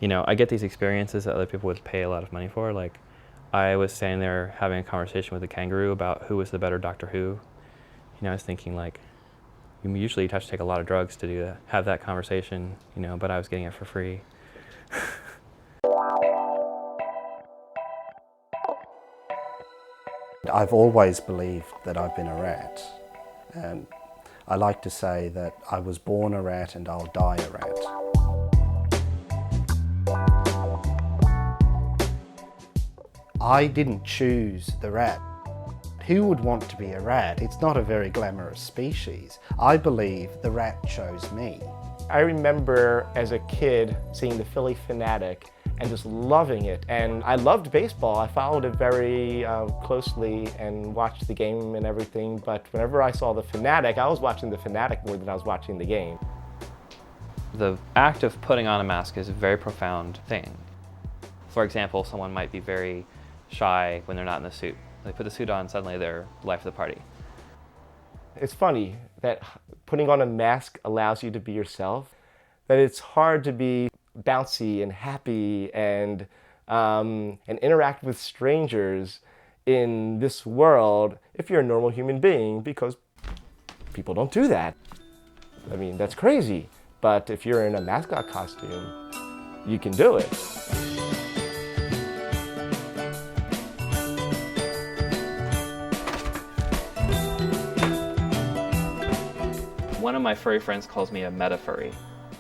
I get these experiences that other people would pay a lot of money for. Like, I was standing there having a conversation with a kangaroo about who was the better Doctor Who. I was thinking, like, you usually have to take a lot of drugs to do that, have that conversation, but I was getting it for free. I've always believed that I've been a rat. And I like to say that I was born a rat and I'll die a rat. I didn't choose the rat. Who would want to be a rat? It's not a very glamorous species. I believe the rat chose me. I remember as a kid seeing the Philly Fanatic and just loving it. And I loved baseball. I followed it very closely and watched the game and everything. But whenever I saw the Fanatic, I was watching the Fanatic more than I was watching the game. The act of putting on a mask is a very profound thing. For example, someone might be very shy when they're not in the suit. They put the suit on, suddenly they're life of the party. It's funny that putting on a mask allows you to be yourself, that it's hard to be bouncy and happy and interact with strangers in this world if you're a normal human being, because people don't do that. I mean, that's crazy. But if you're in a mascot costume, you can do it. One of my furry friends calls me a meta-furry,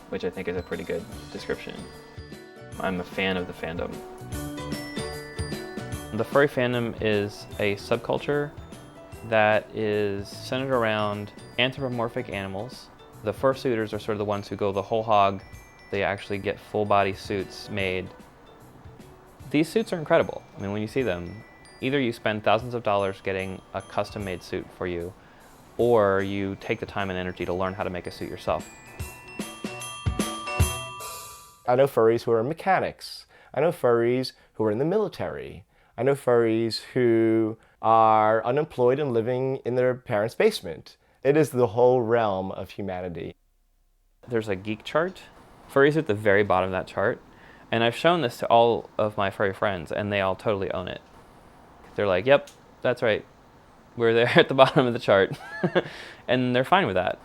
which I think is a pretty good description. I'm a fan of the fandom. The furry fandom is a subculture that is centered around anthropomorphic animals. The fursuiters are sort of the ones who go the whole hog. They actually get full body suits made. These suits are incredible. I mean, when you see them, either you spend thousands of dollars getting a custom made suit for you, or you take the time and energy to learn how to make a suit yourself. I know furries who are mechanics. I know furries who are in the military. I know furries who are unemployed and living in their parents' basement. It is the whole realm of humanity. There's a geek chart. Furries are at the very bottom of that chart. And I've shown this to all of my furry friends, and they all totally own it. They're like, yep, that's right. We're there at the bottom of the chart. And they're fine with that.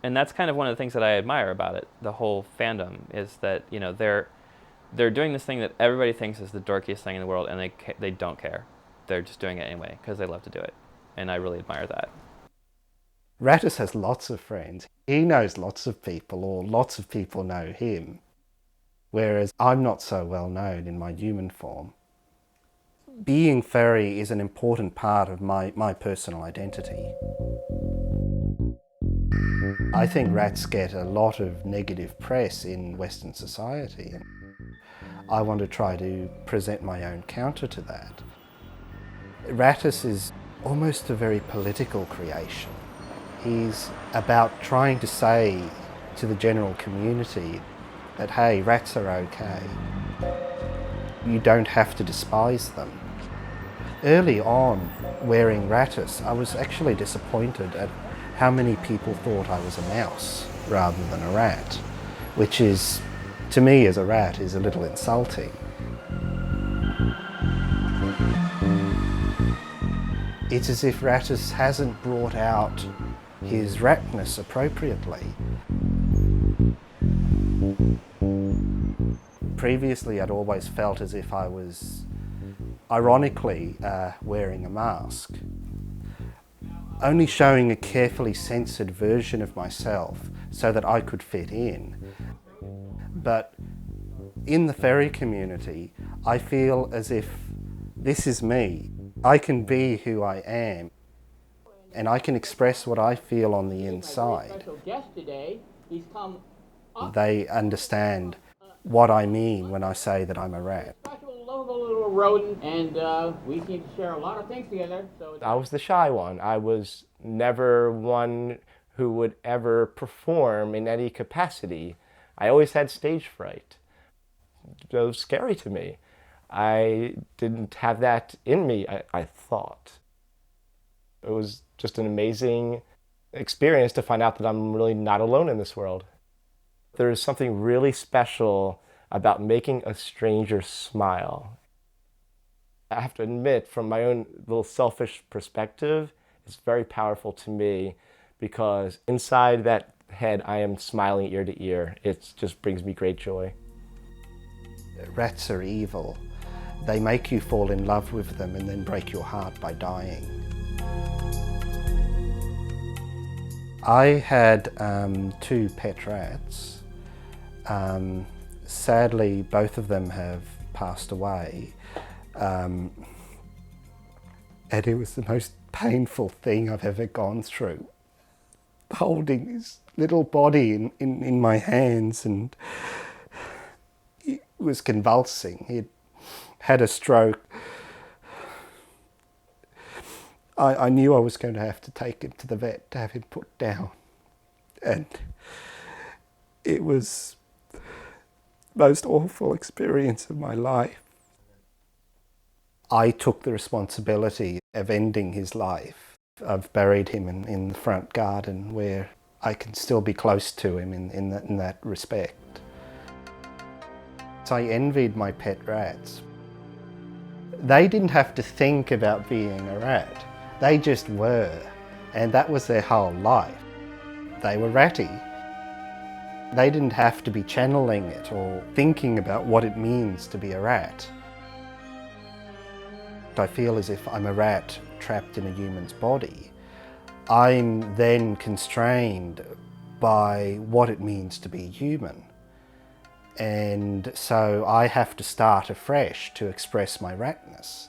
And that's kind of one of the things that I admire about it, the whole fandom, is that, they're doing this thing that everybody thinks is the dorkiest thing in the world, and they don't care. They're just doing it anyway, because they love to do it. And I really admire that. Rattus has lots of friends. He knows lots of people, or lots of people know him. Whereas I'm not so well known in my human form. Being furry is an important part of my personal identity. I think rats get a lot of negative press in Western society. I want to try to present my own counter to that. Rattus is almost a very political creation. He's about trying to say to the general community that, hey, rats are okay. You don't have to despise them. Early on, wearing Rattus, I was actually disappointed at how many people thought I was a mouse rather than a rat, which is, to me as a rat, is a little insulting. It's as if Rattus hasn't brought out his ratness appropriately. Previously, I'd always felt as if I was, ironically, wearing a mask, only showing a carefully censored version of myself so that I could fit in. But in the furry community, I feel as if this is me. I can be who I am, and I can express what I feel on the inside. They understand what I mean when I say that I'm a rat. Little rodent, and we seem to share a lot of things together. So I was the shy one. I was never one who would ever perform in any capacity. I always had stage fright. It was scary to me. I didn't have that in me, I thought. It was just an amazing experience to find out that I'm really not alone in this world. There is something really special about making a stranger smile. I have to admit, from my own little selfish perspective, it's very powerful to me because inside that head, I am smiling ear to ear. It just brings me great joy. Rats are evil. They make you fall in love with them and then break your heart by dying. I had 2 pet rats. Sadly, both of them have passed away. And it was the most painful thing I've ever gone through. Holding his little body in my hands, and he was convulsing. He'd had a stroke. I knew I was going to have to take him to the vet to have him put down. And it was the most awful experience of my life. I took the responsibility of ending his life. I've buried him in the front garden where I can still be close to him in that respect. So I envied my pet rats. They didn't have to think about being a rat. They just were, and that was their whole life. They were ratty. They didn't have to be channeling it or thinking about what it means to be a rat. I feel as if I'm a rat trapped in a human's body. I'm then constrained by what it means to be human. And so I have to start afresh to express my ratness.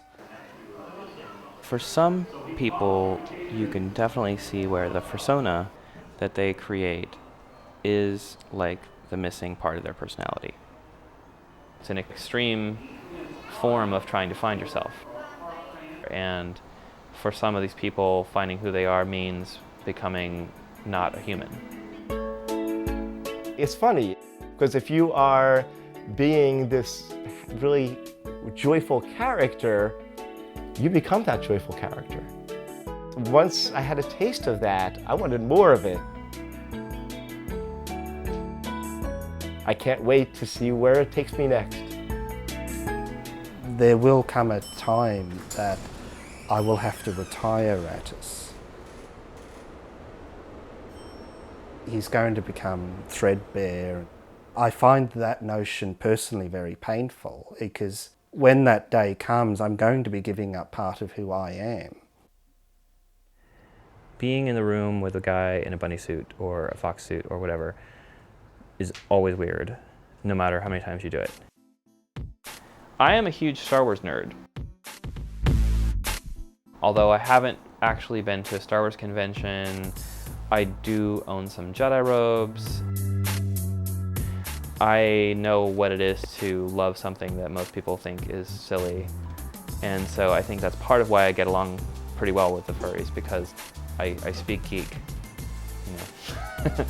For some people, you can definitely see where the persona that they create is like the missing part of their personality. It's an extreme form of trying to find yourself. And for some of these people, finding who they are means becoming not a human. It's funny, because if you are being this really joyful character, you become that joyful character. Once I had a taste of that, I wanted more of it. I can't wait to see where it takes me next. There will come a time that I will have to retire Rattus. He's going to become threadbare. I find that notion personally very painful because when that day comes, I'm going to be giving up part of who I am. Being in the room with a guy in a bunny suit or a fox suit or whatever is always weird, no matter how many times you do it. I am a huge Star Wars nerd. Although I haven't actually been to a Star Wars convention, I do own some Jedi robes. I know what it is to love something that most people think is silly. And so I think that's part of why I get along pretty well with the furries, because I speak geek, you know.